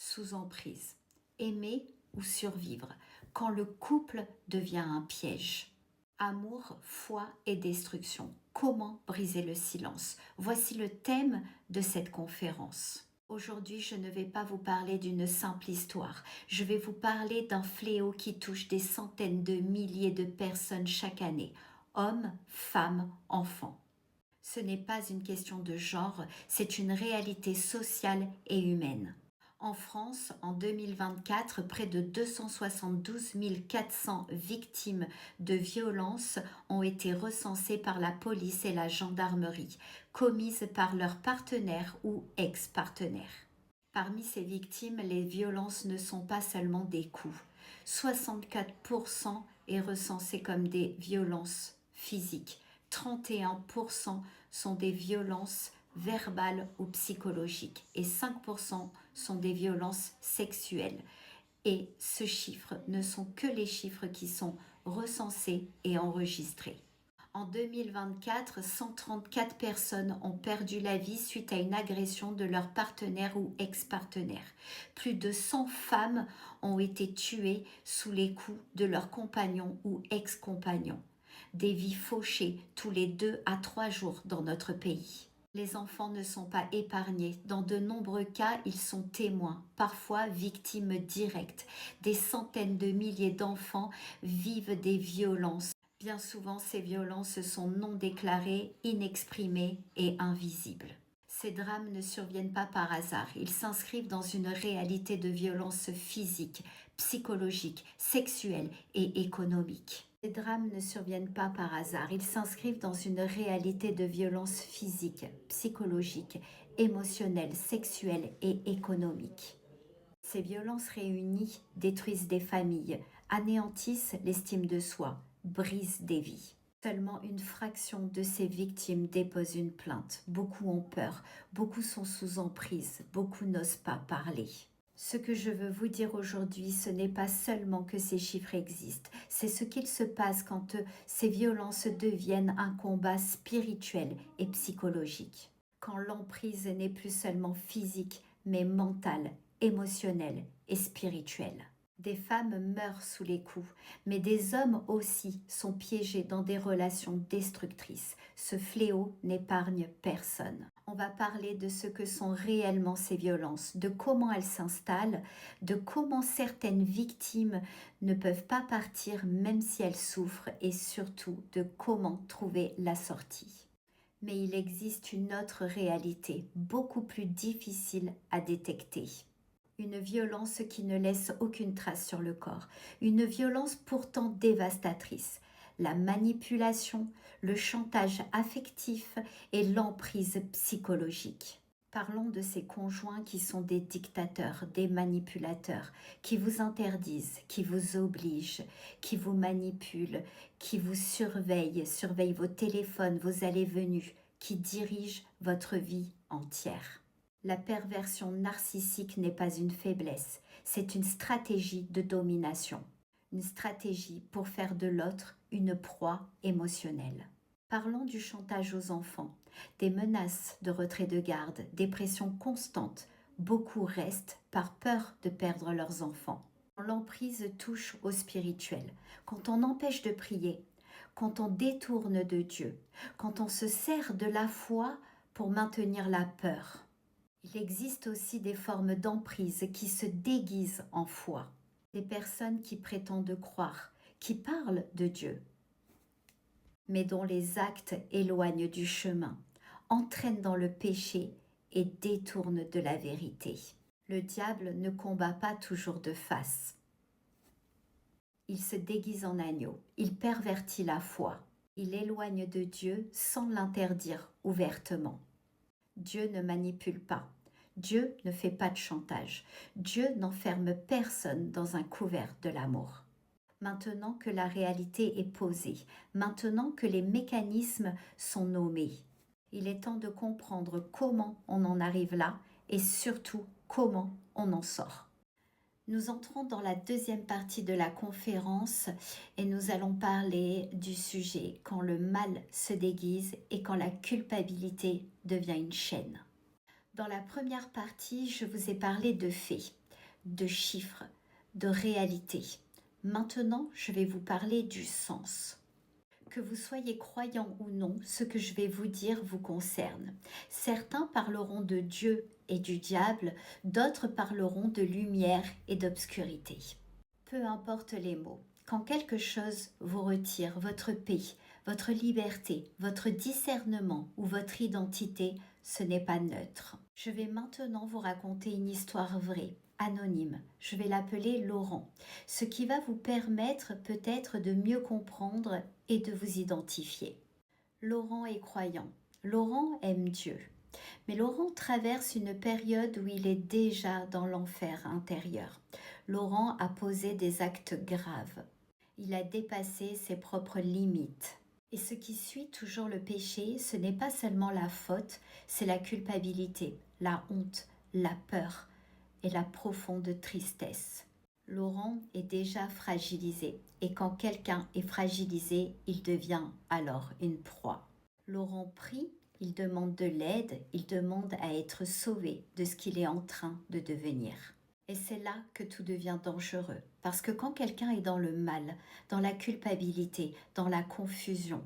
sous emprise, aimer ou survivre, quand le couple devient un piège. Amour, foi et destruction. Comment briser le silence? Voici le thème de cette conférence. Aujourd'hui, je ne vais pas vous parler d'une simple histoire. Je vais vous parler d'un fléau qui touche des centaines de milliers de personnes chaque année. Hommes, femmes, enfants. Ce n'est pas une question de genre, c'est une réalité sociale et humaine. En France, en 2024, près de 272 400 victimes de violences ont été recensées par la police et la gendarmerie, commises par leurs partenaires ou ex-partenaires. Parmi ces victimes, les violences ne sont pas seulement des coups. 64% est recensé comme des violences physiques. 31% sont des violences verbales ou psychologiques et 5% sont des violences sexuelles. Et ce chiffre ne sont que les chiffres qui sont recensés et enregistrés. En 2024, 134 personnes ont perdu la vie suite à une agression de leur partenaire ou ex-partenaire. Plus de 100 femmes ont été tuées sous les coups de leurs compagnons ou ex-compagnons. Des vies fauchées tous les 2 à 3 jours dans notre pays. Les enfants ne sont pas épargnés. Dans de nombreux cas, ils sont témoins, parfois victimes directes. Des centaines de milliers d'enfants vivent des violences. Bien souvent, ces violences sont non déclarées, inexprimées et invisibles. Ces drames ne surviennent pas par hasard, ils s'inscrivent dans une réalité de violence physique, psychologique, sexuelle et économique. Ces drames ne surviennent pas par hasard, ils s'inscrivent dans une réalité de violence physique, psychologique, émotionnelle, sexuelle et économique. Ces violences réunies détruisent des familles, anéantissent l'estime de soi, brisent des vies. Seulement une fraction de ces victimes dépose une plainte. Beaucoup ont peur, beaucoup sont sous emprise, beaucoup n'osent pas parler. Ce que je veux vous dire aujourd'hui, ce n'est pas seulement que ces chiffres existent, c'est ce qu'il se passe quand ces violences deviennent un combat spirituel et psychologique. Quand l'emprise n'est plus seulement physique, mais mentale, émotionnelle et spirituelle. Des femmes meurent sous les coups, mais des hommes aussi sont piégés dans des relations destructrices. Ce fléau n'épargne personne. On va parler de ce que sont réellement ces violences, de comment elles s'installent, de comment certaines victimes ne peuvent pas partir même si elles souffrent et surtout de comment trouver la sortie. Mais il existe une autre réalité, beaucoup plus difficile à détecter. Une violence qui ne laisse aucune trace sur le corps, une violence pourtant dévastatrice, la manipulation, le chantage affectif et l'emprise psychologique. Parlons de ces conjoints qui sont des dictateurs, des manipulateurs, qui vous interdisent, qui vous obligent, qui vous manipulent, qui vous surveillent vos téléphones, vos allées-venues, qui dirigent votre vie entière. La perversion narcissique n'est pas une faiblesse, c'est une stratégie de domination. Une stratégie pour faire de l'autre une proie émotionnelle. Parlons du chantage aux enfants, des menaces de retrait de garde, des pressions constantes. Beaucoup restent par peur de perdre leurs enfants. Quand l'emprise touche au spirituel, quand on empêche de prier, quand on détourne de Dieu, quand on se sert de la foi pour maintenir la peur. Il existe aussi des formes d'emprise qui se déguisent en foi. Des personnes qui prétendent croire, qui parlent de Dieu, mais dont les actes éloignent du chemin, entraînent dans le péché et détournent de la vérité. Le diable ne combat pas toujours de face. Il se déguise en agneau, il pervertit la foi, il éloigne de Dieu sans l'interdire ouvertement. Dieu ne manipule pas. Dieu ne fait pas de chantage. Dieu n'enferme personne dans un couvert de l'amour. Maintenant que la réalité est posée, maintenant que les mécanismes sont nommés, il est temps de comprendre comment on en arrive là et surtout comment on en sort. Nous entrons dans la deuxième partie de la conférence et nous allons parler du sujet quand le mal se déguise et quand la culpabilité devient une chaîne. Dans la première partie, je vous ai parlé de faits. de chiffres, de réalité. Maintenant, je vais vous parler du sens. Que vous soyez croyant ou non, ce que je vais vous dire vous concerne. Certains parleront de Dieu et du diable, d'autres parleront de lumière et d'obscurité. Peu importe les mots, quand quelque chose vous retire votre paix, votre liberté, votre discernement ou votre identité, ce n'est pas neutre. Je vais maintenant vous raconter une histoire vraie, anonyme. Je vais l'appeler Laurent, ce qui va vous permettre peut-être de mieux comprendre et de vous identifier. Laurent est croyant. Laurent aime Dieu. Mais Laurent traverse une période où il est déjà dans l'enfer intérieur. Laurent a posé des actes graves. Il a dépassé ses propres limites. Et ce qui suit toujours le péché, ce n'est pas seulement la faute, c'est la culpabilité, la honte, la peur et la profonde tristesse. Laurent est déjà fragilisé et quand quelqu'un est fragilisé, il devient alors une proie. Laurent prie, il demande de l'aide, il demande à être sauvé de ce qu'il est en train de devenir. Et c'est là que tout devient dangereux. Parce que quand quelqu'un est dans le mal, dans la culpabilité, dans la confusion,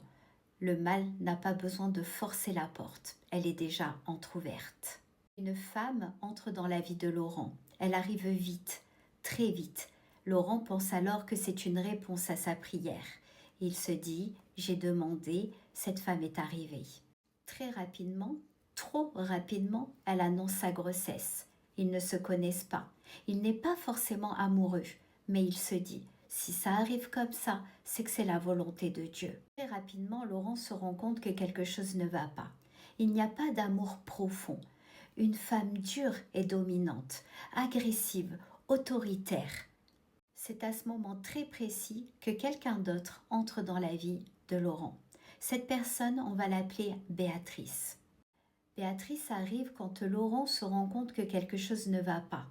le mal n'a pas besoin de forcer la porte. Elle est déjà entr'ouverte. Une femme entre dans la vie de Laurent. Elle arrive vite, très vite. Laurent pense alors que c'est une réponse à sa prière. Il se dit, j'ai demandé, cette femme est arrivée. Très rapidement, trop rapidement, elle annonce sa grossesse. Ils ne se connaissent pas. Il n'est pas forcément amoureux, mais il se dit, si ça arrive comme ça, c'est que c'est la volonté de Dieu. Très rapidement, Laurent se rend compte que quelque chose ne va pas. Il n'y a pas d'amour profond. Une femme dure et dominante, agressive, autoritaire. C'est à ce moment très précis que quelqu'un d'autre entre dans la vie de Laurent. Cette personne, on va l'appeler Béatrice. Béatrice arrive quand Laurent se rend compte que quelque chose ne va pas.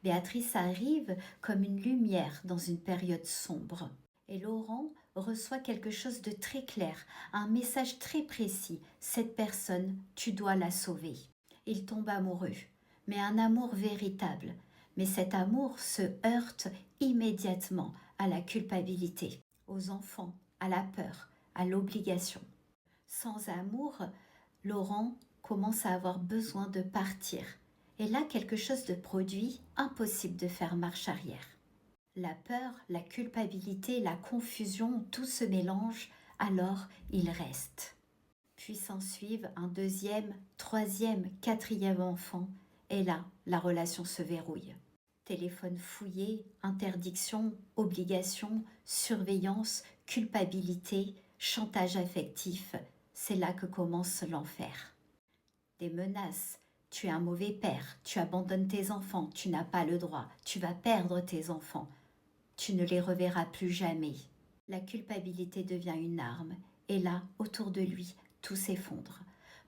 Béatrice arrive comme une lumière dans une période sombre. Et Laurent reçoit quelque chose de très clair, un message très précis. Cette personne, tu dois la sauver. Il tombe amoureux, mais un amour véritable. Mais cet amour se heurte immédiatement à la culpabilité, aux enfants, à la peur, à l'obligation. Sans amour, Laurent commence à avoir besoin de partir. Et là, quelque chose de produit, impossible de faire marche arrière. La peur, la culpabilité, la confusion, tout se mélange, alors il reste. Puis s'en suivent un deuxième, troisième, quatrième enfant, et là, la relation se verrouille. Téléphone fouillé, interdiction, obligation, surveillance, culpabilité, chantage affectif, c'est là que commence l'enfer. Des menaces, tu es un mauvais père, tu abandonnes tes enfants, tu n'as pas le droit, tu vas perdre tes enfants, tu ne les reverras plus jamais. La culpabilité devient une arme, et là, autour de lui, tout s'effondre.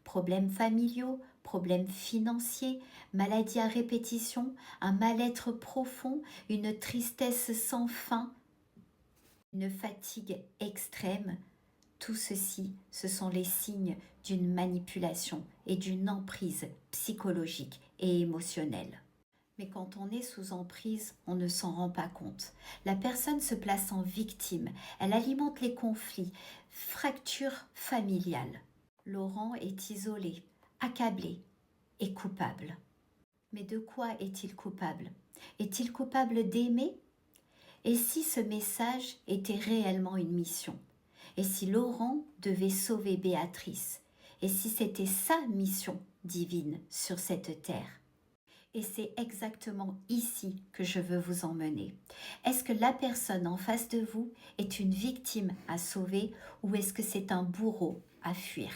Problèmes familiaux, problèmes financiers, maladies à répétition, un mal-être profond, une tristesse sans fin, une fatigue extrême. Tout ceci, ce sont les signes d'une manipulation et d'une emprise psychologique et émotionnelle. Mais quand on est sous emprise, on ne s'en rend pas compte. La personne se place en victime, elle alimente les conflits, fracture familiale. Laurent est isolé, accablé et coupable. Mais de quoi est-il coupable? Est-il coupable d'aimer? Et si ce message était réellement une mission? Et si Laurent devait sauver Béatrice? Et si c'était sa mission divine sur cette terre? Et c'est exactement ici que je veux vous emmener. Est-ce que la personne en face de vous est une victime à sauver ou est-ce que c'est un bourreau à fuir?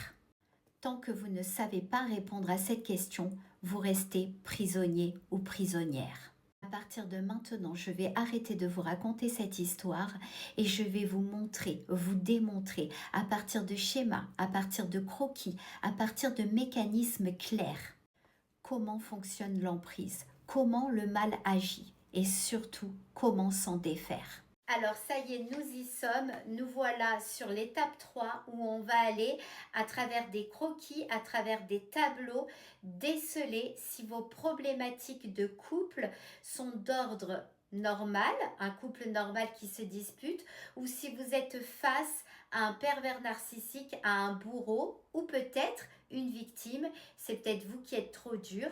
Tant que vous ne savez pas répondre à cette question, vous restez prisonnier ou prisonnière. À partir de maintenant, je vais arrêter de vous raconter cette histoire et je vais vous montrer, vous démontrer à partir de schémas, à partir de croquis, à partir de mécanismes clairs, comment fonctionne l'emprise, comment le mal agit et surtout comment s'en défaire. Alors ça y est, nous y sommes, nous voilà sur l'étape 3 où on va aller à travers des croquis, à travers des tableaux, déceler si vos problématiques de couple sont d'ordre normal, un couple normal qui se dispute, ou si vous êtes face à un pervers narcissique, à un bourreau, ou peut-être une victime, c'est peut-être vous qui êtes trop dur,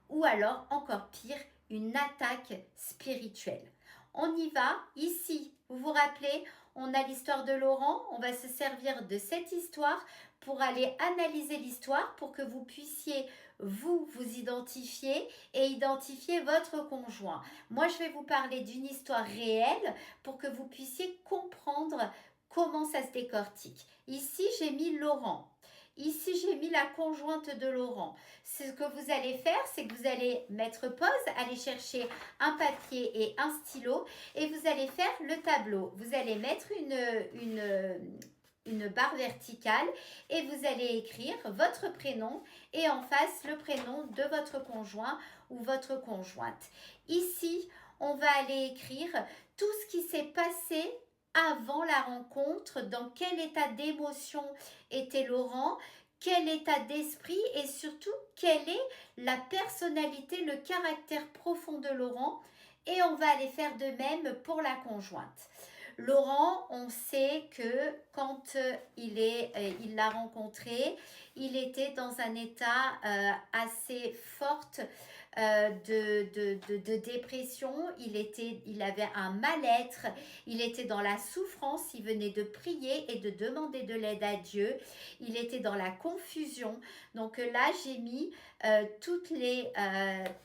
ou alors encore pire, une attaque spirituelle. On y va. Ici, vous vous rappelez, on a l'histoire de Laurent. On va se servir de cette histoire pour aller analyser l'histoire pour que vous puissiez vous identifier et identifier votre conjoint. Moi, je vais vous parler d'une histoire réelle pour que vous puissiez comprendre comment ça se décortique. Ici, j'ai mis Laurent. Ici, j'ai mis la conjointe de Laurent. Ce que vous allez faire, c'est que vous allez mettre pause, aller chercher un papier et un stylo et vous allez faire le tableau. Vous allez mettre une barre verticale et vous allez écrire votre prénom et en face le prénom de votre conjoint ou votre conjointe. Ici, on va aller écrire tout ce qui s'est passé avant la rencontre, dans quel état d'émotion était Laurent, quel état d'esprit et surtout quelle est la personnalité, le caractère profond de Laurent. Et on va aller faire de même pour la conjointe. Laurent, on sait que quand il l'a rencontré, il était dans un état assez fort de dépression, il avait un mal-être, il était dans la souffrance, il venait de prier et de demander de l'aide à Dieu, il était dans la confusion. Donc là, j'ai mis toutes les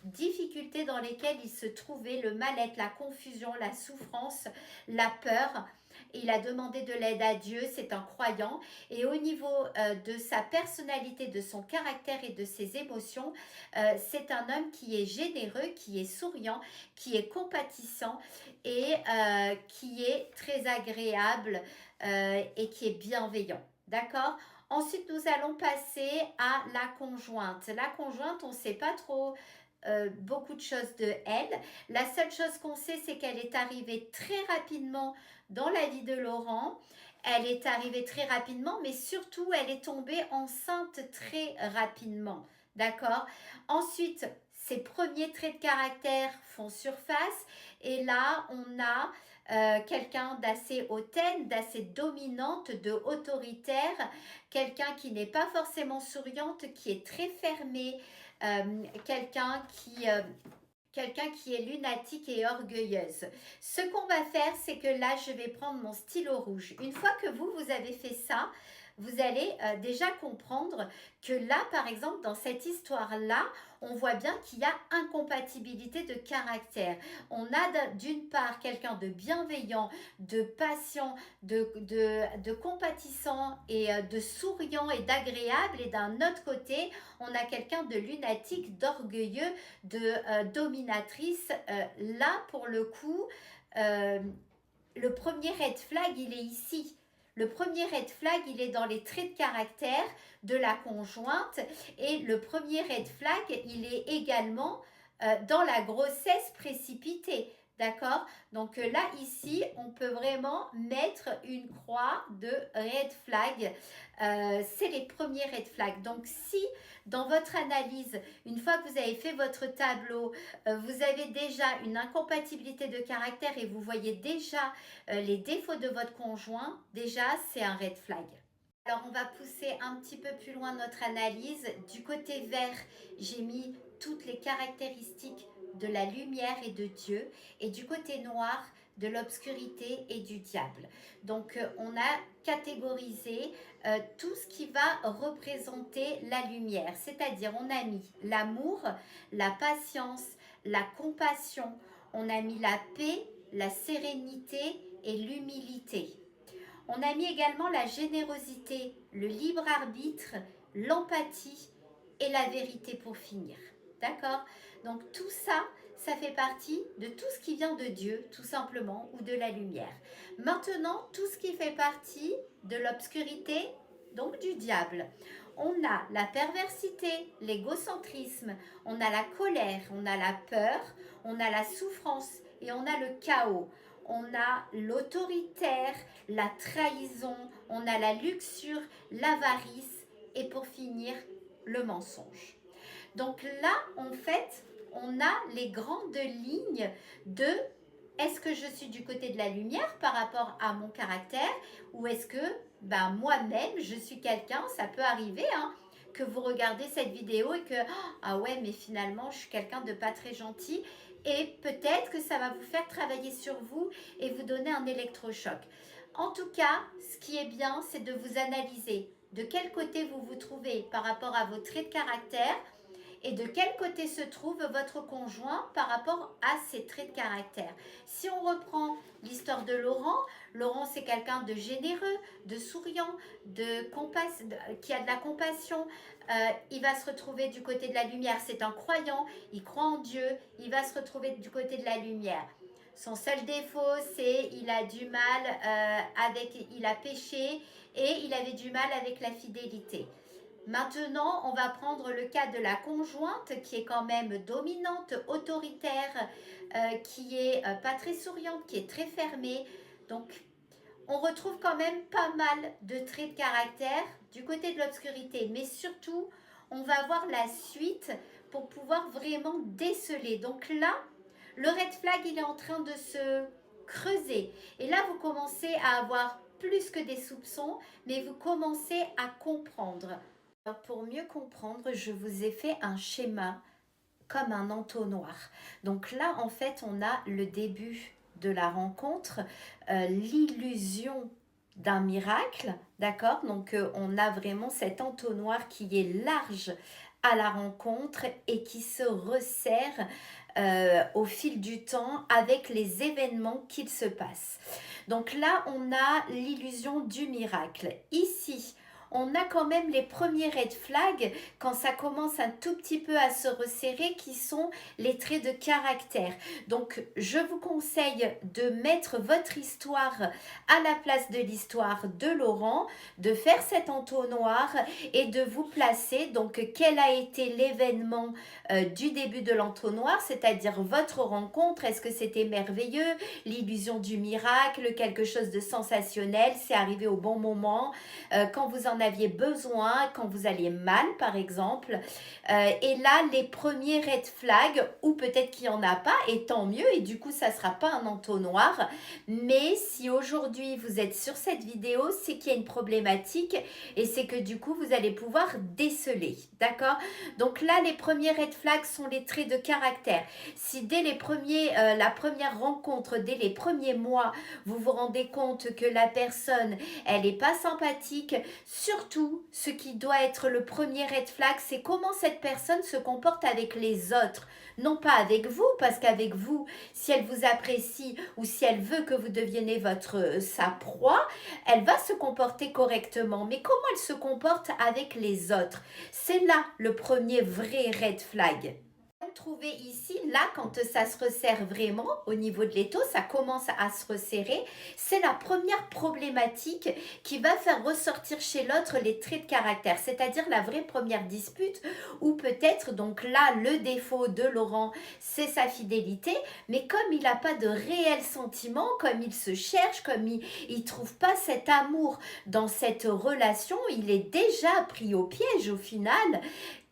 difficultés dans lesquelles il se trouvait, le mal-être, la confusion, la souffrance, la peur. Il a demandé de l'aide à Dieu, c'est un croyant. Et au niveau de sa personnalité, de son caractère et de ses émotions, c'est un homme qui est généreux, qui est souriant, qui est compatissant et qui est très agréable et qui est bienveillant. D'accord ? Ensuite, nous allons passer à la conjointe. La conjointe, on ne sait pas trop beaucoup de choses de elle. La seule chose qu'on sait, c'est qu'elle est arrivée très rapidement dans la vie de Laurent. Elle est arrivée très rapidement, mais surtout, elle est tombée enceinte très rapidement. D'accord ? Ensuite, ses premiers traits de caractère font surface. Et là, on a quelqu'un d'assez hautaine, d'assez dominante, de autoritaire, quelqu'un qui n'est pas forcément souriante, qui est très fermé, quelqu'un qui est lunatique et orgueilleuse. Ce qu'on va faire, c'est que là, je vais prendre mon stylo rouge. Une fois que vous avez fait ça, vous allez déjà comprendre que là, par exemple, dans cette histoire-là, on voit bien qu'il y a incompatibilité de caractère. On a d'une part quelqu'un de bienveillant, de patient, de compatissant et de souriant et d'agréable. Et d'un autre côté, on a quelqu'un de lunatique, d'orgueilleux, de dominatrice. Là, pour le coup, le premier red flag, il est ici. Le premier red flag, il est dans les traits de caractère de la conjointe et le premier red flag, il est également dans la grossesse précipitée. D'accord? Donc là, ici, on peut vraiment mettre une croix de red flag. C'est les premiers red flags. Donc si dans votre analyse, une fois que vous avez fait votre tableau, vous avez déjà une incompatibilité de caractère et vous voyez déjà les défauts de votre conjoint, déjà c'est un red flag. Alors on va pousser un petit peu plus loin notre analyse. Du côté vert, j'ai mis toutes les caractéristiques de la lumière et de Dieu, et du côté noir, de l'obscurité et du diable. Donc on a catégorisé tout ce qui va représenter la lumière, c'est-à-dire on a mis l'amour, la patience, la compassion, on a mis la paix, la sérénité et l'humilité. On a mis également la générosité, le libre arbitre, l'empathie et la vérité pour finir. D'accord? Donc tout ça, ça fait partie de tout ce qui vient de Dieu, tout simplement, ou de la lumière. Maintenant, tout ce qui fait partie de l'obscurité, donc du diable. On a la perversité, l'égocentrisme, on a la colère, on a la peur, on a la souffrance et on a le chaos. on a l'autoritaire, la trahison, on a la luxure, l'avarice et pour finir, le mensonge. Donc là, en fait, on a les grandes lignes de est-ce que je suis du côté de la lumière par rapport à mon caractère ou est-ce que moi-même, je suis quelqu'un, ça peut arriver, hein, que vous regardez cette vidéo et que ah ouais, mais finalement, je suis quelqu'un de pas très gentil et peut-être que ça va vous faire travailler sur vous et vous donner un électrochoc. En tout cas, ce qui est bien, c'est de vous analyser de quel côté vous vous trouvez par rapport à vos traits de caractère et de quel côté se trouve votre conjoint par rapport à ses traits de caractère. Si on reprend l'histoire de Laurent, Laurent c'est quelqu'un de généreux, de souriant, qui a de la compassion. Il va se retrouver du côté de la lumière, c'est un croyant, il croit en Dieu, il va se retrouver du côté de la lumière. Son seul défaut, c'est il a du mal il a péché et il avait du mal avec la fidélité. Maintenant, on va prendre le cas de la conjointe qui est quand même dominante, autoritaire, qui est pas très souriante, qui est très fermée. Donc, on retrouve quand même pas mal de traits de caractère du côté de l'obscurité. Mais surtout, on va voir la suite pour pouvoir vraiment déceler. Donc là, le red flag, il est en train de se creuser. Et là, vous commencez à avoir plus que des soupçons, mais vous commencez à comprendre. Alors, pour mieux comprendre, je vous ai fait un schéma comme un entonnoir. Donc là, en fait, on a le début de la rencontre, l'illusion d'un miracle, d'accord? Donc on a vraiment cet entonnoir qui est large à la rencontre et qui se resserre au fil du temps avec les événements qu'il se passe. Donc là, on a l'illusion du miracle. Ici, on a quand même les premiers red flags quand ça commence un tout petit peu à se resserrer qui sont les traits de caractère. Donc je vous conseille de mettre votre histoire à la place de l'histoire de Laurent, de faire cet entonnoir et de vous placer. Donc quel a été l'événement du début de l'entonnoir, c'est-à-dire votre rencontre, est-ce que c'était merveilleux, l'illusion du miracle, quelque chose de sensationnel, c'est arrivé au bon moment, quand vous en aviez besoin, quand vous alliez mal par exemple. Et là, les premiers red flags, ou peut-être qu'il n'y en a pas, et tant mieux, et du coup, ça ne sera pas un entonnoir. Mais si aujourd'hui vous êtes sur cette vidéo, c'est qu'il y a une problématique et c'est que du coup, vous allez pouvoir déceler. D'accord? Donc là, les premiers red flags sont les traits de caractère. Si dès la première rencontre, dès les premiers mois, vous vous rendez compte que la personne, elle n'est pas sympathique, surtout, ce qui doit être le premier red flag, c'est comment cette personne se comporte avec les autres. Non pas avec vous, parce qu'avec vous, si elle vous apprécie ou si elle veut que vous deveniez sa proie, elle va se comporter correctement. Mais comment elle se comporte avec les autres? C'est là le premier vrai red flag. Trouver ici, là, quand ça se resserre vraiment au niveau de l'étau, ça commence à se resserrer, c'est la première problématique qui va faire ressortir chez l'autre les traits de caractère, c'est-à-dire la vraie première dispute ou peut-être, donc là, le défaut de Laurent, c'est sa fidélité, mais comme il n'a pas de réel sentiment, comme il se cherche, comme il ne trouve pas cet amour dans cette relation, il est déjà pris au piège au final.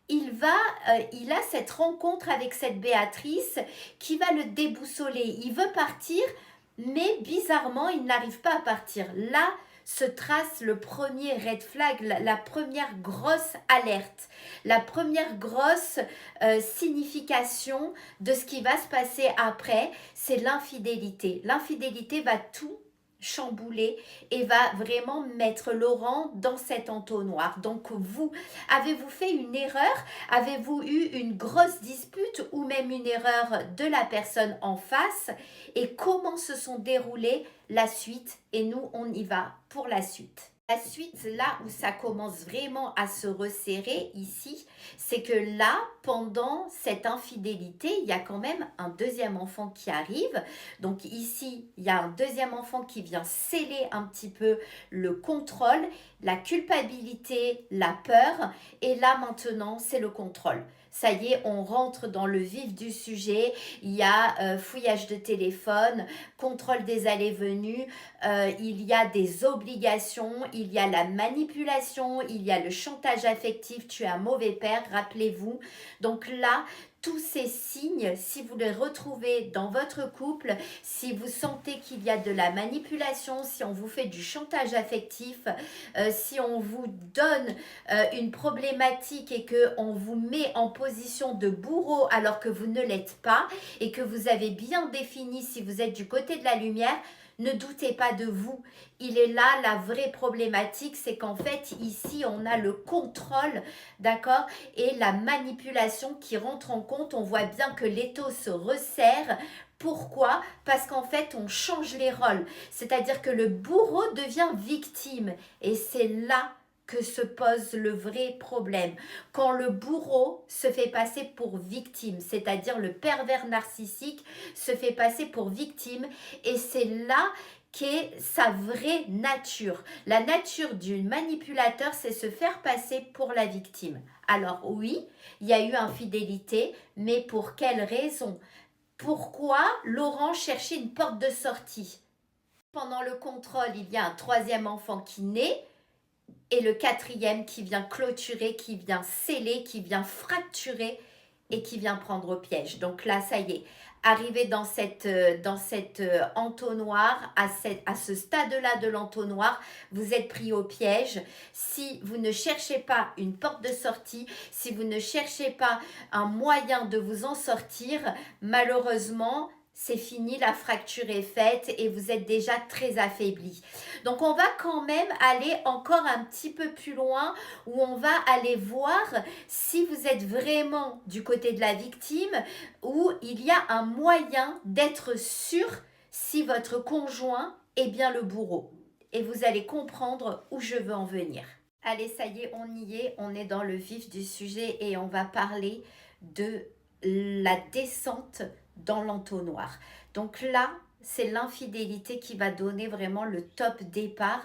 Il a cette rencontre avec cette Béatrice qui va le déboussoler. Il veut partir, mais bizarrement, il n'arrive pas à partir. Là se trace le premier red flag, la première grosse alerte, la première grosse signification de ce qui va se passer après, c'est l'infidélité. L'infidélité va tout chambouler et va vraiment mettre Laurent dans cet entonnoir. Donc vous, avez-vous fait une erreur? Avez-vous eu une grosse dispute ou même une erreur de la personne en face? Et comment se sont déroulées la suite? Et nous, on y va pour la suite. La suite, là où ça commence vraiment à se resserrer ici, c'est que là, pendant cette infidélité, il y a quand même un deuxième enfant qui arrive. Donc ici, il y a un deuxième enfant qui vient sceller un petit peu le contrôle, la culpabilité, la peur. Et là, maintenant, c'est le contrôle. Ça y est, on rentre dans le vif du sujet. Il y a fouillage de téléphone, contrôle des allées-venues, il y a des obligations, il y a la manipulation, il y a le chantage affectif, tu es un mauvais père, rappelez-vous. Donc là, tous ces signes, si vous les retrouvez dans votre couple, si vous sentez qu'il y a de la manipulation, si on vous fait du chantage affectif, si on vous donne une problématique et qu'on vous met en position de bourreau alors que vous ne l'êtes pas et que vous avez bien défini si vous êtes du côté de la lumière, ne doutez pas de vous. Il est là la vraie problématique, c'est qu'en fait ici on a le contrôle, d'accord, et la manipulation qui rentre en compte. On voit bien que l'étau se resserre. Pourquoi? Parce qu'en fait on change les rôles, c'est-à-dire que le bourreau devient victime et c'est là que se pose le vrai problème. Quand le bourreau se fait passer pour victime, c'est-à-dire le pervers narcissique se fait passer pour victime, et c'est là qu'est sa vraie nature. La nature du manipulateur, c'est se faire passer pour la victime. Alors oui, il y a eu infidélité, mais pour quelle raison? Pourquoi Laurent cherchait une porte de sortie? Pendant le contrôle, il y a un troisième enfant qui naît, et le quatrième qui vient clôturer, qui vient sceller, qui vient fracturer et qui vient prendre au piège. Donc là, ça y est, arrivé dans cette entonnoir, à ce stade-là de l'entonnoir, vous êtes pris au piège. Si vous ne cherchez pas une porte de sortie, si vous ne cherchez pas un moyen de vous en sortir, malheureusement, c'est fini, la fracture est faite et vous êtes déjà très affaibli. Donc on va quand même aller encore un petit peu plus loin, où on va aller voir si vous êtes vraiment du côté de la victime, où il y a un moyen d'être sûr si votre conjoint est bien le bourreau. Et vous allez comprendre où je veux en venir. Allez, ça y est, on est dans le vif du sujet et on va parler de la descente dans l'entonnoir. Donc là, c'est l'infidélité qui va donner vraiment le top départ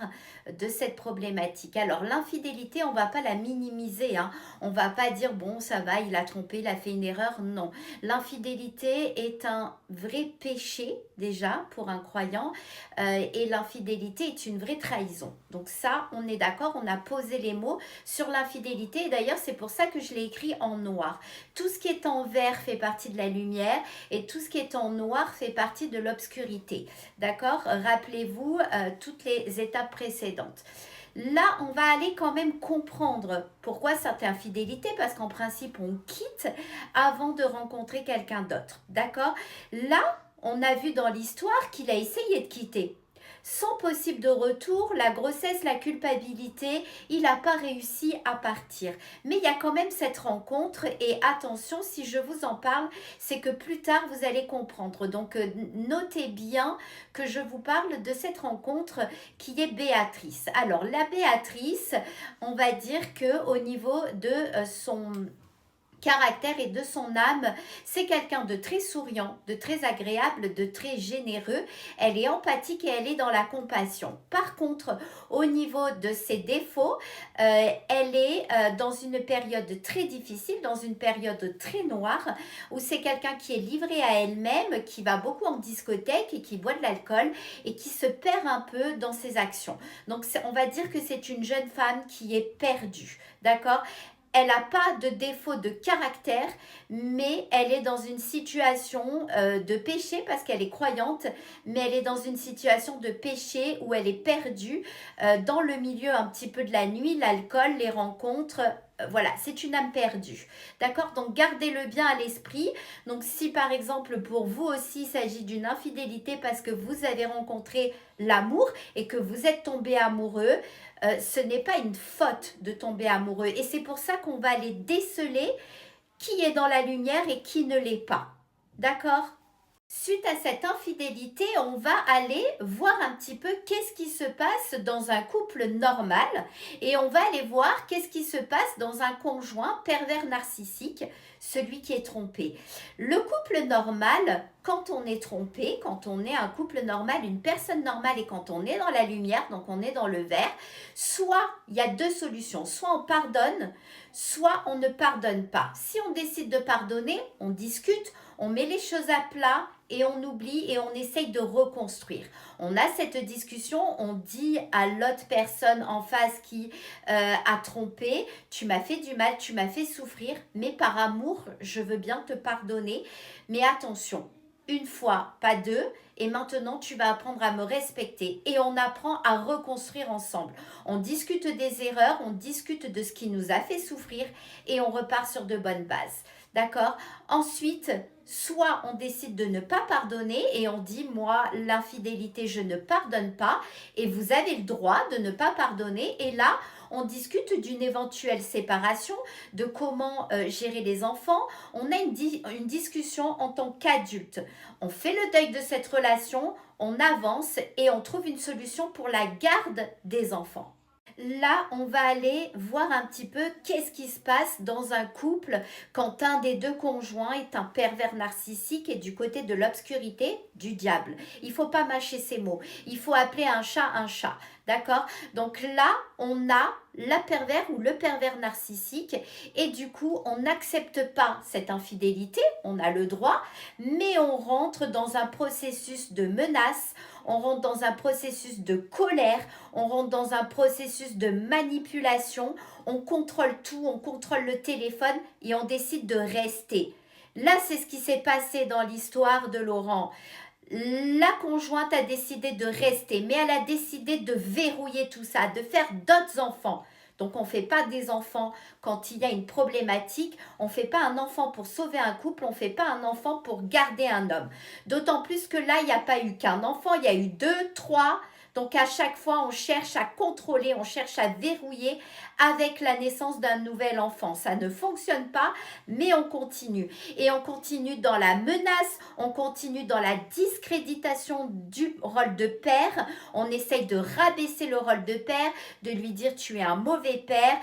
de cette problématique. Alors l'infidélité, on ne va pas la minimiser, hein. On ne va pas dire bon ça va, il a trompé, il a fait une erreur. Non, l'infidélité est un vrai péché déjà pour un croyant, et l'infidélité est une vraie trahison. Donc ça, on est d'accord, on a posé les mots sur l'infidélité, et d'ailleurs c'est pour ça que je l'ai écrit en noir. Tout ce qui est en vert fait partie de la lumière et tout ce qui est en noir fait partie de l'obscurité. D'accord? Rappelez-vous toutes les étapes précédentes. Là, on va aller quand même comprendre pourquoi cette infidélité, parce qu'en principe, on quitte avant de rencontrer quelqu'un d'autre. D'accord? Là, on a vu dans l'histoire qu'il a essayé de quitter. Sans possible de retour, la grossesse, la culpabilité, il n'a pas réussi à partir. Mais il y a quand même cette rencontre et attention, si je vous en parle, c'est que plus tard vous allez comprendre. Donc notez bien que je vous parle de cette rencontre qui est Béatrice. Alors la Béatrice, on va dire que au niveau de son caractère et de son âme, c'est quelqu'un de très souriant, de très agréable, de très généreux. Elle est empathique et elle est dans la compassion. Par contre, au niveau de ses défauts, elle est dans une période très difficile, dans une période très noire, où c'est quelqu'un qui est livré à elle-même, qui va beaucoup en discothèque et qui boit de l'alcool et qui se perd un peu dans ses actions. Donc on va dire que c'est une jeune femme qui est perdue, d'accord ? Elle n'a pas de défaut de caractère, mais elle est dans une situation de péché parce qu'elle est croyante, mais elle est dans une situation de péché où elle est perdue dans le milieu un petit peu de la nuit, l'alcool, les rencontres. Voilà, c'est une âme perdue. D'accord? Donc, gardez-le bien à l'esprit. Donc, si par exemple, pour vous aussi, il s'agit d'une infidélité parce que vous avez rencontré l'amour et que vous êtes tombé amoureux, ce n'est pas une faute de tomber amoureux. Et c'est pour ça qu'on va aller déceler qui est dans la lumière et qui ne l'est pas. D'accord? Suite à cette infidélité, on va aller voir un petit peu qu'est-ce qui se passe dans un couple normal et on va aller voir qu'est-ce qui se passe dans un conjoint pervers narcissique celui qui est trompé. Le couple normal, quand on est trompé, quand on est un couple normal, une personne normale et quand on est dans la lumière, donc on est dans le vert, soit il y a deux solutions, soit on pardonne, soit on ne pardonne pas. Si on décide de pardonner, on discute, on met les choses à plat et on oublie et on essaye de reconstruire. On a cette discussion, on dit à l'autre personne en face qui a trompé, tu m'as fait du mal, tu m'as fait souffrir, mais par amour, je veux bien te pardonner. Mais attention, une fois, pas deux, et maintenant tu vas apprendre à me respecter. Et on apprend à reconstruire ensemble. On discute des erreurs, on discute de ce qui nous a fait souffrir et on repart sur de bonnes bases. D'accord? Ensuite, soit on décide de ne pas pardonner et on dit, moi, l'infidélité, je ne pardonne pas et vous avez le droit de ne pas pardonner. Et là, on discute d'une éventuelle séparation, de comment gérer les enfants. On a une discussion en tant qu'adulte. On fait le deuil de cette relation, on avance et on trouve une solution pour la garde des enfants. Là, on va aller voir un petit peu qu'est-ce qui se passe dans un couple quand un des deux conjoints est un pervers narcissique et du côté de l'obscurité, du diable. Il ne faut pas mâcher ses mots. Il faut appeler un chat un chat. D'accord? Donc là, on a la pervers ou le pervers narcissique et du coup, on n'accepte pas cette infidélité, on a le droit, mais on rentre dans un processus de menace, on rentre dans un processus de colère, on rentre dans un processus de manipulation, on contrôle tout, on contrôle le téléphone et on décide de rester. Là, c'est ce qui s'est passé dans l'histoire de Laurent. La conjointe a décidé de rester, mais elle a décidé de verrouiller tout ça, de faire d'autres enfants. Donc on ne fait pas des enfants quand il y a une problématique, on ne fait pas un enfant pour sauver un couple, on ne fait pas un enfant pour garder un homme. D'autant plus que là, il n'y a pas eu qu'un enfant, il y a eu 2, 3. Donc à chaque fois, on cherche à contrôler, on cherche à verrouiller avec la naissance d'un nouvel enfant. Ça ne fonctionne pas, mais on continue. Et on continue dans la menace, on continue dans la discréditation du rôle de père. On essaye de rabaisser le rôle de père, de lui dire tu es un mauvais père,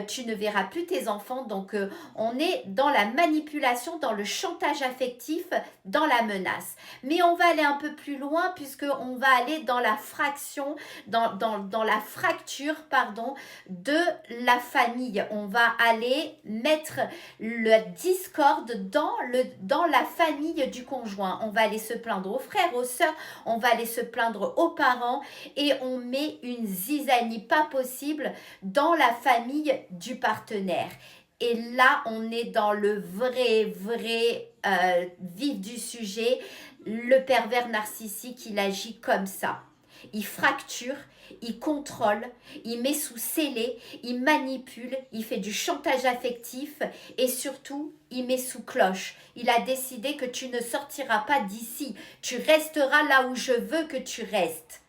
tu ne verras plus tes enfants. Donc on est dans la manipulation, dans le chantage affectif, dans la menace. Mais on va aller un peu plus loin puisqu'on va aller dans la fraction, dans la fracture, de la famille. On va aller mettre la discorde dans la famille du conjoint. On va aller se plaindre aux frères, aux sœurs, on va aller se plaindre aux parents et on met une zizanie pas possible dans la famille du partenaire. Et là, on est dans le vrai vif du sujet. Le pervers narcissique, il agit comme ça. Il fracture, il contrôle, il met sous scellé, il manipule, il fait du chantage affectif et surtout, il met sous cloche. Il a décidé que tu ne sortiras pas d'ici. Tu resteras là où je veux que tu restes.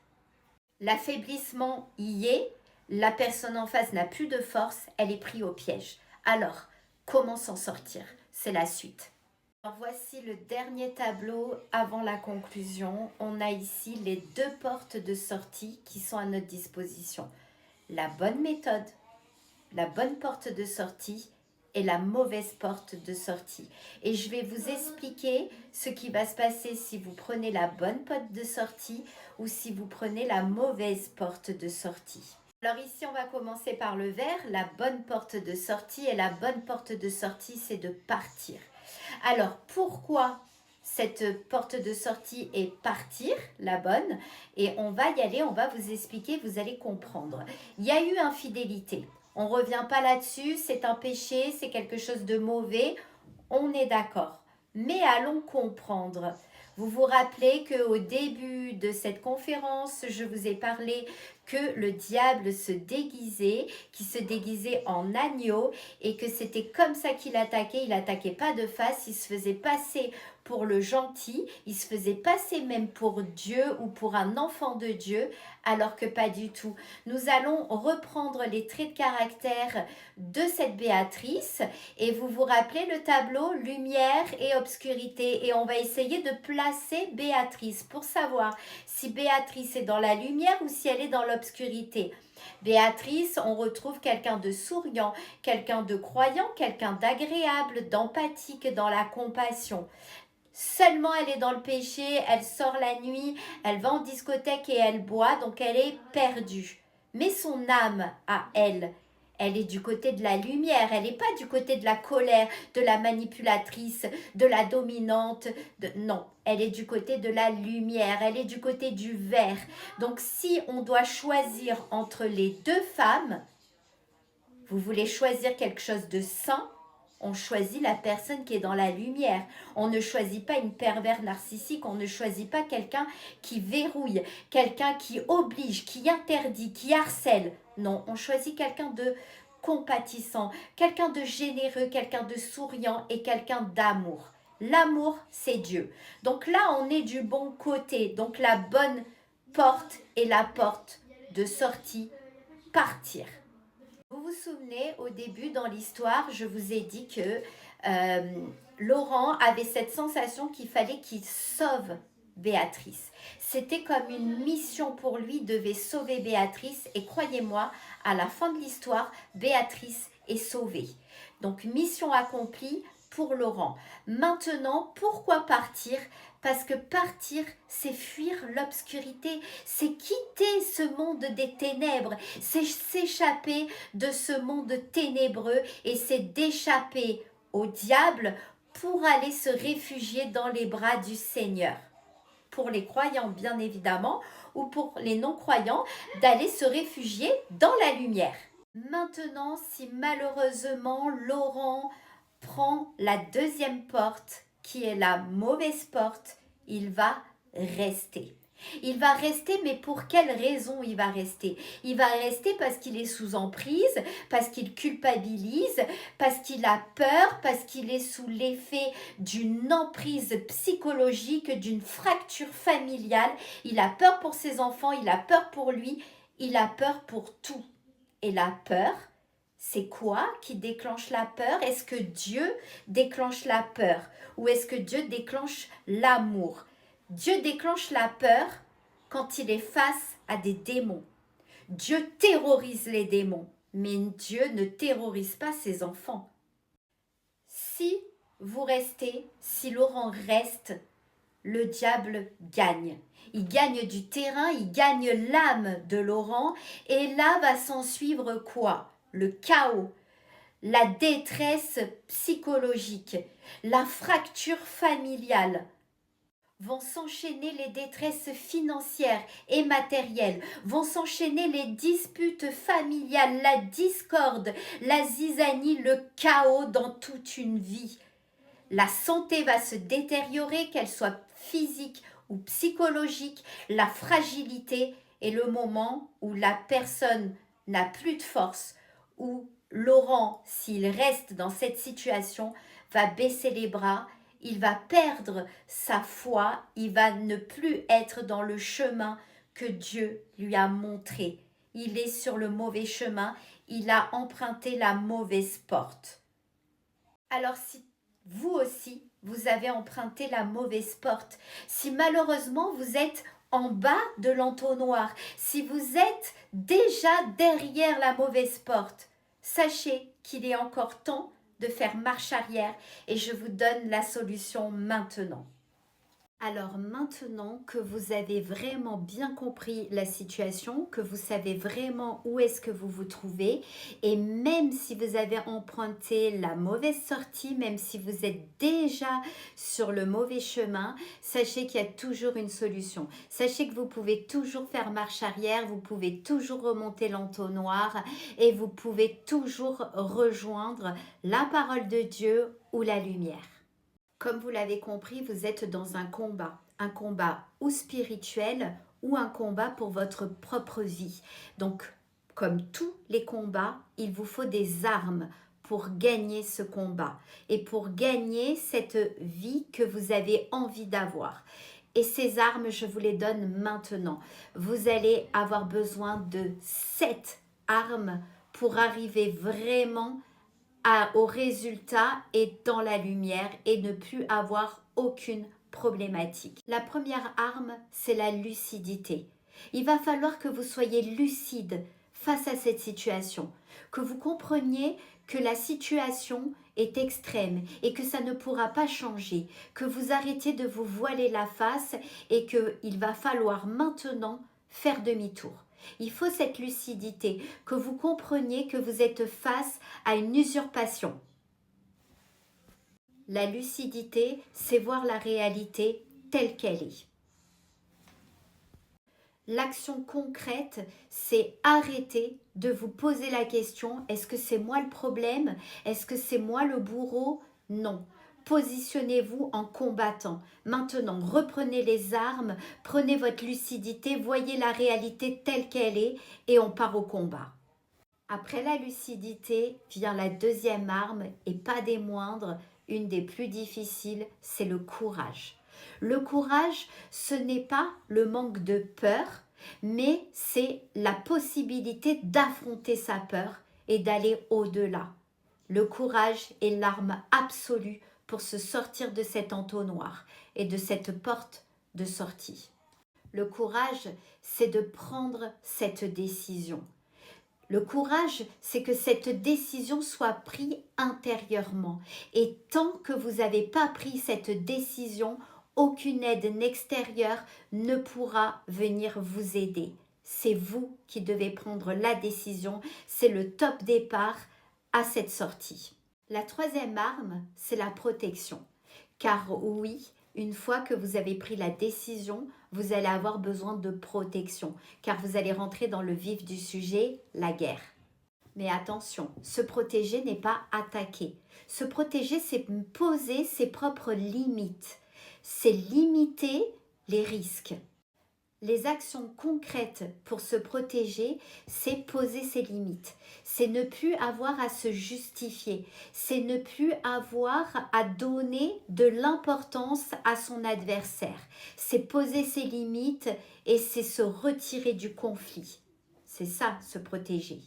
L'affaiblissement y est. La personne en face n'a plus de force. Elle est prise au piège. Alors, comment s'en sortir? C'est la suite. Alors voici le dernier tableau avant la conclusion. On a ici les deux portes de sortie qui sont à notre disposition. La bonne méthode, la bonne porte de sortie et la mauvaise porte de sortie. Et je vais vous expliquer ce qui va se passer si vous prenez la bonne porte de sortie ou si vous prenez la mauvaise porte de sortie. Alors ici, on va commencer par le vert, la bonne porte de sortie. Et la bonne porte de sortie, c'est de partir. Alors, pourquoi cette porte de sortie est partir, la bonne? Et on va y aller, on va vous expliquer, vous allez comprendre. Il y a eu infidélité. On ne revient pas là-dessus, c'est un péché, c'est quelque chose de mauvais. On est d'accord. Mais allons comprendre. Vous vous rappelez qu'au début de cette conférence, je vous ai parlé que le diable se déguisait, qui se déguisait en agneau et que c'était comme ça qu'il attaquait. Il n'attaquait pas de face, il se faisait passer pour le gentil, il se faisait passer même pour Dieu ou pour un enfant de Dieu, alors que pas du tout. Nous allons reprendre les traits de caractère de cette Béatrice et vous vous rappelez le tableau lumière et obscurité et on va essayer de placer Béatrice pour savoir si Béatrice est dans la lumière ou si elle est dans l'obscurité. l'obscurité. Béatrice, on retrouve quelqu'un de souriant, quelqu'un de croyant, quelqu'un d'agréable, d'empathique, dans la compassion. Seulement elle est dans le péché, elle sort la nuit, elle va en discothèque et elle boit, donc elle est perdue. Mais son âme à elle, elle est du côté de la lumière, elle n'est pas du côté de la colère, de la manipulatrice, de la dominante. Non, elle est du côté de la lumière, elle est du côté du vert. Donc si on doit choisir entre les deux femmes, vous voulez choisir quelque chose de sain, on choisit la personne qui est dans la lumière. On ne choisit pas une pervers narcissique, on ne choisit pas quelqu'un qui verrouille, quelqu'un qui oblige, qui interdit, qui harcèle. Non, on choisit quelqu'un de compatissant, quelqu'un de généreux, quelqu'un de souriant et quelqu'un d'amour. L'amour, c'est Dieu. Donc là, on est du bon côté. Donc la bonne porte est la porte de sortie, partir. Vous vous souvenez, au début dans l'histoire, je vous ai dit que Laurent avait cette sensation qu'il fallait qu'il sauve Béatrice. C'était comme une mission pour lui, il devait sauver Béatrice. Et croyez-moi, à la fin de l'histoire, Béatrice est sauvée. Donc mission accomplie pour Laurent. Maintenant, pourquoi partir ? Parce que partir, c'est fuir l'obscurité, c'est quitter ce monde des ténèbres, c'est s'échapper de ce monde ténébreux et c'est d'échapper au diable pour aller se réfugier dans les bras du Seigneur. Pour les croyants, bien évidemment, ou pour les non-croyants, d'aller se réfugier dans la lumière. Maintenant, si malheureusement Laurent prend la deuxième porte, qui est la mauvaise porte, il va rester. Il va rester, mais pour quelle raison il va rester? Il va rester parce qu'il est sous emprise, parce qu'il culpabilise, parce qu'il a peur, parce qu'il est sous l'effet d'une emprise psychologique, d'une fracture familiale. Il a peur pour ses enfants, il a peur pour lui, il a peur pour tout. Et la peur, c'est quoi qui déclenche la peur? Est-ce que Dieu déclenche la peur? Ou est-ce que Dieu déclenche l'amour? Dieu déclenche la peur quand il est face à des démons. Dieu terrorise les démons, mais Dieu ne terrorise pas ses enfants. Si vous restez, si Laurent reste, le diable gagne. Il gagne du terrain, il gagne l'âme de Laurent et là va s'en suivre quoi? Le chaos, la détresse psychologique, la fracture familiale. Vont s'enchaîner les détresses financières et matérielles, vont s'enchaîner les disputes familiales, la discorde, la zizanie, le chaos dans toute une vie. La santé va se détériorer, qu'elle soit physique ou psychologique, la fragilité est le moment où la personne n'a plus de force, où Laurent, s'il reste dans cette situation, va baisser les bras, il va perdre sa foi, il va ne plus être dans le chemin que Dieu lui a montré. Il est sur le mauvais chemin, il a emprunté la mauvaise porte. Alors si vous aussi, vous avez emprunté la mauvaise porte, si malheureusement vous êtes en bas de l'entonnoir, si vous êtes déjà derrière la mauvaise porte, sachez qu'il est encore temps de faire marche arrière et je vous donne la solution maintenant. Alors maintenant que vous avez vraiment bien compris la situation, que vous savez vraiment où est-ce que vous vous trouvez, et même si vous avez emprunté la mauvaise sortie, même si vous êtes déjà sur le mauvais chemin, sachez qu'il y a toujours une solution. Sachez que vous pouvez toujours faire marche arrière, vous pouvez toujours remonter l'entonnoir et vous pouvez toujours rejoindre la parole de Dieu ou la lumière. Comme vous l'avez compris, vous êtes dans un combat ou spirituel ou un combat pour votre propre vie. Donc, comme tous les combats, il vous faut des armes pour gagner ce combat et pour gagner cette vie que vous avez envie d'avoir. Et ces armes, je vous les donne maintenant. Vous allez avoir besoin de 7 armes pour arriver vraiment au résultat et dans la lumière et ne plus avoir aucune problématique. La première arme, c'est la lucidité. Il va falloir que vous soyez lucide face à cette situation, que vous compreniez que la situation est extrême et que ça ne pourra pas changer, que vous arrêtiez de vous voiler la face et qu'il va falloir maintenant faire demi-tour. Il faut cette lucidité, que vous compreniez que vous êtes face à une usurpation. La lucidité, c'est voir la réalité telle qu'elle est. L'action concrète, c'est arrêter de vous poser la question, est-ce que c'est moi le problème? Est-ce que c'est moi le bourreau? Non. Positionnez-vous en combattant. Maintenant, reprenez les armes, prenez votre lucidité, voyez la réalité telle qu'elle est et on part au combat. Après la lucidité vient la deuxième arme et pas des moindres, une des plus difficiles, c'est le courage. Le courage, ce n'est pas le manque de peur, mais c'est la possibilité d'affronter sa peur et d'aller au-delà. Le courage est l'arme absolue pour se sortir de cet entonnoir et de cette porte de sortie. Le courage, c'est de prendre cette décision. Le courage, c'est que cette décision soit prise intérieurement. Et tant que vous n'avez pas pris cette décision, aucune aide extérieure ne pourra venir vous aider. C'est vous qui devez prendre la décision. C'est le top départ à cette sortie. La troisième arme, c'est la protection. Car oui, une fois que vous avez pris la décision, vous allez avoir besoin de protection, car vous allez rentrer dans le vif du sujet, la guerre. Mais attention, se protéger n'est pas attaquer. Se protéger, c'est poser ses propres limites. C'est limiter les risques. Les actions concrètes pour se protéger, c'est poser ses limites. C'est ne plus avoir à se justifier. C'est ne plus avoir à donner de l'importance à son adversaire. C'est poser ses limites et c'est se retirer du conflit. C'est ça, se protéger.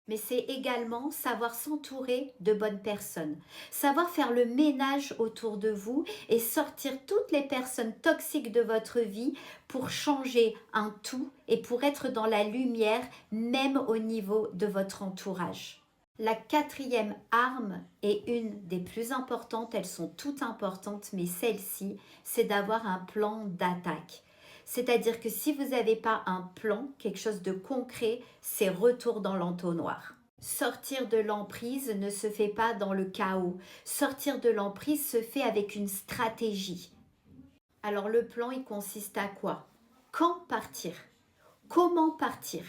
Mais c'est également savoir s'entourer de bonnes personnes, savoir faire le ménage autour de vous et sortir toutes les personnes toxiques de votre vie pour changer un tout et pour être dans la lumière même au niveau de votre entourage. La quatrième arme est une des plus importantes, elles sont toutes importantes, mais celle-ci, c'est d'avoir un plan d'attaque. C'est-à-dire que si vous n'avez pas un plan, quelque chose de concret, c'est retour dans l'entonnoir. Sortir de l'emprise ne se fait pas dans le chaos. Sortir de l'emprise se fait avec une stratégie. Alors le plan, il consiste à quoi? Quand partir? Comment partir?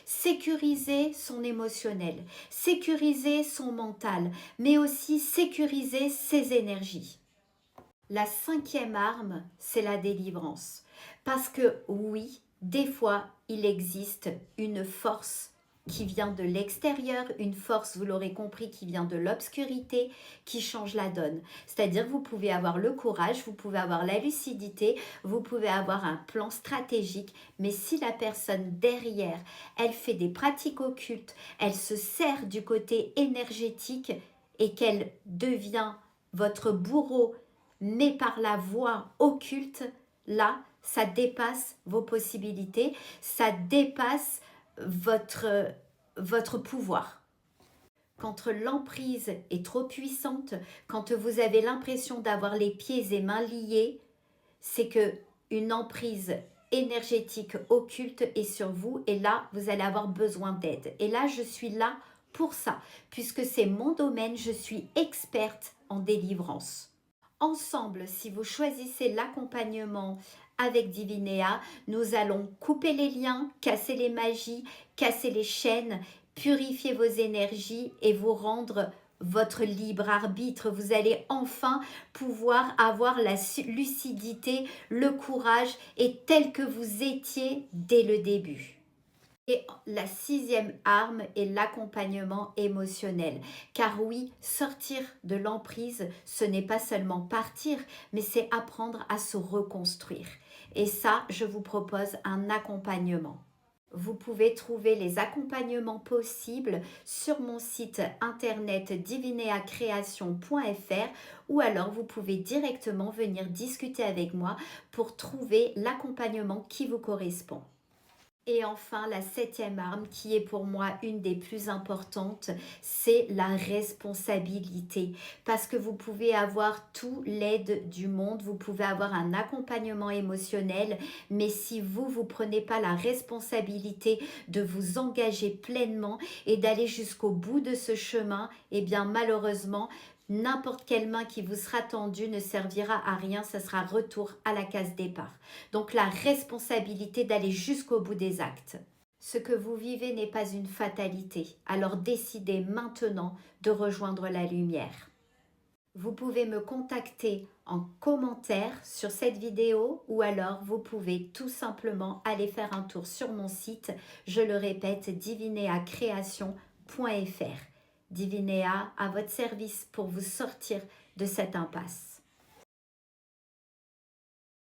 Sécuriser son émotionnel, sécuriser son mental, mais aussi sécuriser ses énergies. La cinquième arme, c'est la délivrance. Parce que oui, des fois, il existe une force qui vient de l'extérieur, une force, vous l'aurez compris, qui vient de l'obscurité, qui change la donne. C'est-à-dire, vous pouvez avoir le courage, vous pouvez avoir la lucidité, vous pouvez avoir un plan stratégique, mais si la personne derrière, elle fait des pratiques occultes, elle se sert du côté énergétique et qu'elle devient votre bourreau, mais par la voie occulte, là, ça dépasse vos possibilités, ça dépasse votre pouvoir. Quand l'emprise est trop puissante, quand vous avez l'impression d'avoir les pieds et mains liés, c'est que une emprise énergétique occulte est sur vous et là, vous allez avoir besoin d'aide. Et là, je suis là pour ça, puisque c'est mon domaine, je suis experte en délivrance. Ensemble, si vous choisissez l'accompagnement avec Divinéa, nous allons couper les liens, casser les magies, casser les chaînes, purifier vos énergies et vous rendre votre libre arbitre. Vous allez enfin pouvoir avoir la lucidité, le courage et tel que vous étiez dès le début. Et la sixième arme est l'accompagnement émotionnel. Car oui, sortir de l'emprise, ce n'est pas seulement partir, mais c'est apprendre à se reconstruire. Et ça, je vous propose un accompagnement. Vous pouvez trouver les accompagnements possibles sur mon site internet divineacreation.fr ou alors vous pouvez directement venir discuter avec moi pour trouver l'accompagnement qui vous correspond. Et enfin, la septième arme, qui est pour moi une des plus importantes, c'est la responsabilité. Parce que vous pouvez avoir tout l'aide du monde, vous pouvez avoir un accompagnement émotionnel, mais si vous prenez pas la responsabilité de vous engager pleinement et d'aller jusqu'au bout de ce chemin, eh bien malheureusement, n'importe quelle main qui vous sera tendue ne servira à rien, ce sera retour à la case départ. Donc la responsabilité d'aller jusqu'au bout des actes. Ce que vous vivez n'est pas une fatalité, alors décidez maintenant de rejoindre la lumière. Vous pouvez me contacter en commentaire sur cette vidéo ou alors vous pouvez tout simplement aller faire un tour sur mon site, je le répète, divineacreation.fr. Divinéa à votre service pour vous sortir de cette impasse.